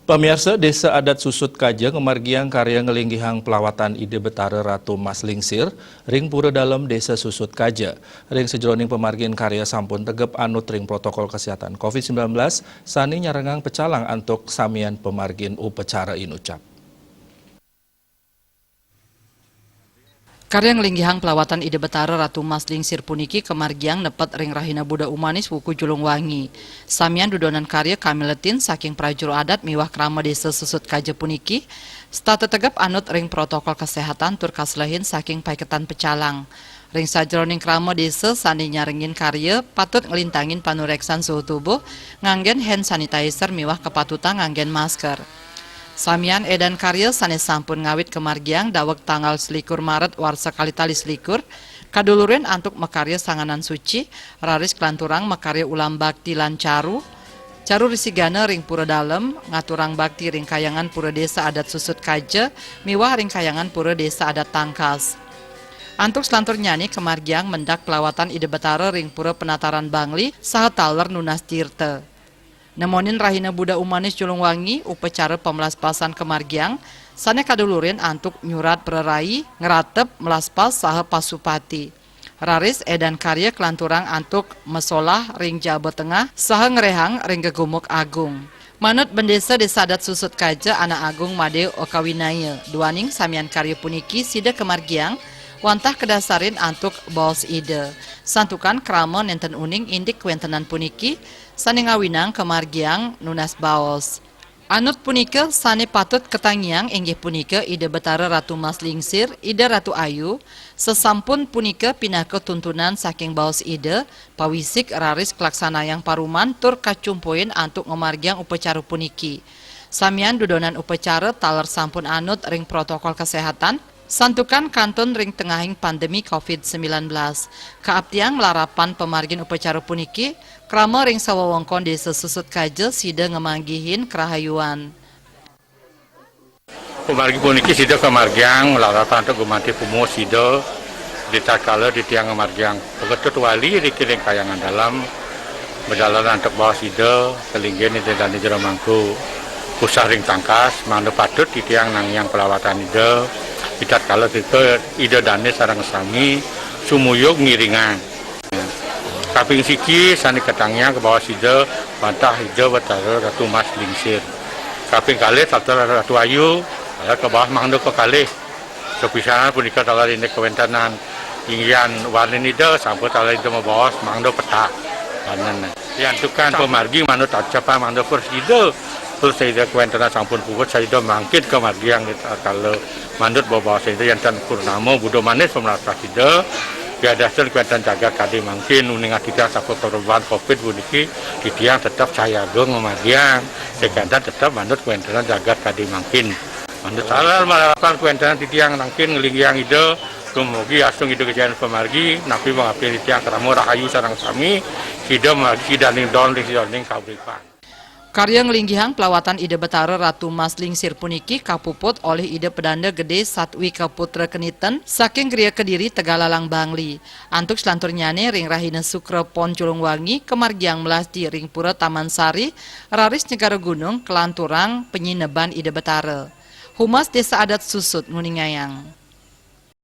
Pemirsa Desa Adat Susut Kaja kemargiang karya ngelinggihang pelawatan ide betara Ratu Mas Lingsir ring pura dalam Desa Susut Kaja. Ring sejroning pemargian karya sampun tegep anut ring protokol kesehatan COVID-19 sani nyarengang pecalang antuk samian pemargian upacara inucap. Karya ngelinggihang pelawatan ide betara Ratu Mas Lingsir puniki kemargiang nepet ring rahina Buddha Umanis Wuku Julung Wangi. Samian dudonan karya kami letin saking prajuru adat miwah krama Desa Susut Kaja puniki, statu tegap anut ring protokol kesehatan tur kaslehin saking paiketan pecalang. Ring sajroning krama desa sandi nyaringin karya patut ngelintangin panureksan suhu tubuh, nganggen hand sanitizer miwah kepatutan nganggen masker. Samian edan karya sanes sampun ngawit kemargiang dawek tanggal 21 Maret warsa kalitali selikur, kadulurin antuk mekarya sanganan suci, raris kelanturang mekarya ulam bakti lan caru risigana ring pura dalem, ngaturang bakti ring kayangan pura desa adat Susut Kaja, miwah ring kayangan pura desa adat Tangkas. Antuk selantur nyanyi kemargiang mendak pelawatan ide betara ring pura penataran Bangli, saha taler nunas tirte. Nemonin rahina Buddha Umanis Julung Wangi upacara pemelaspasan kemargiang sane kadulurin antuk nyurat pererai ngeratep melaspas saha pasupati. Raris edan karya kelanturang antuk mesolah ring Jawa Tengah saha ngerehang ring gegumuk agung. Manut bendesa Desa Adat Susut Kaja anak agung Made Okawinaya duaning samian karya puniki sida kemargiang wantah kedasarin antuk baos ide. Santukan krama nenten uning indik kuentenan puniki sane ngawinang kemargiang nunas baos. Anut punika sane patut ketangiang inggih punika ide betara Ratu Mas Lingsir, ide Ratu Ayu, sesampun punika pinaka tuntunan saking baos ide, pawisik raris kelaksana yang paruman tur kacumpoin antuk ngomargiang upacara puniki. Samian dudonan upacara taler sampun anut ring protokol kesehatan, santukan kantun ring tengahing pandemi COVID-19. Kaaptiang larapan pemargin upacara puniki, krama ring sawawongkon Desa Susut Kaja sida ngemanggihin kerahayuan. Pemargi puniki sida kemargiang larapan untuk gumanti pumu sida ditakala di tiang kemargiang. Begitu wali di kiring kayangan dalam berjalan untuk bawa sida kelinggen itu dan di jero mangku. Pusah ring Tangkas, mandu patut di tiang nangyang pelawatan ide. Pitat kalau itu ide dane sarang sami sumuyug ngiringan. Kaping siki sani ketangnya ke bawah sida bantah hijau betara Ratu Mas Lingsir. Kaping kalih tata Ratu Ayu ada ke bawah mangdo ke kalih. Kepisahan punika talar ini kewentanan ingyan warnin ide sampai talar itu membawa mangdo peta. Warnan. Yang tukan pemargi manut acapa mangdo persida. Terus saya kewentanan sampun pukul saya mangkit kemargiang kalau mandut bawa saya yang tan purnama Buddha Manis pemerintah kita ya dasar kewentan jaga kadi mungkin uningat kita sampai korban COVID buniki di tiang tetap saya dong kemargiang sekantan tetap mandut kewentan jaga kadi mungkin mandut salah melakukan kewentan di tiang mungkin ngelingiang ide kemudian asung ide kejadian pemargi nabi mengapil di tiang keramu rahayu sarang sami sida margi dan don di sidoning kabripan. Karya ngelinggihang pelawatan ide betara Ratu Mas Lingsir puniki kapuput oleh ide pedanda gede Satwi Kaputra Keniten saking Gria Kediri Tegalalang Bangli. Antuk selantur nyane ring rahina Sukra Pon Julung Wangi kemargiang melasti ring pura Taman Sari raris Negara Gunung kelanturang penyineban ide betara. Humas Desa Adat Susut Nguningayang.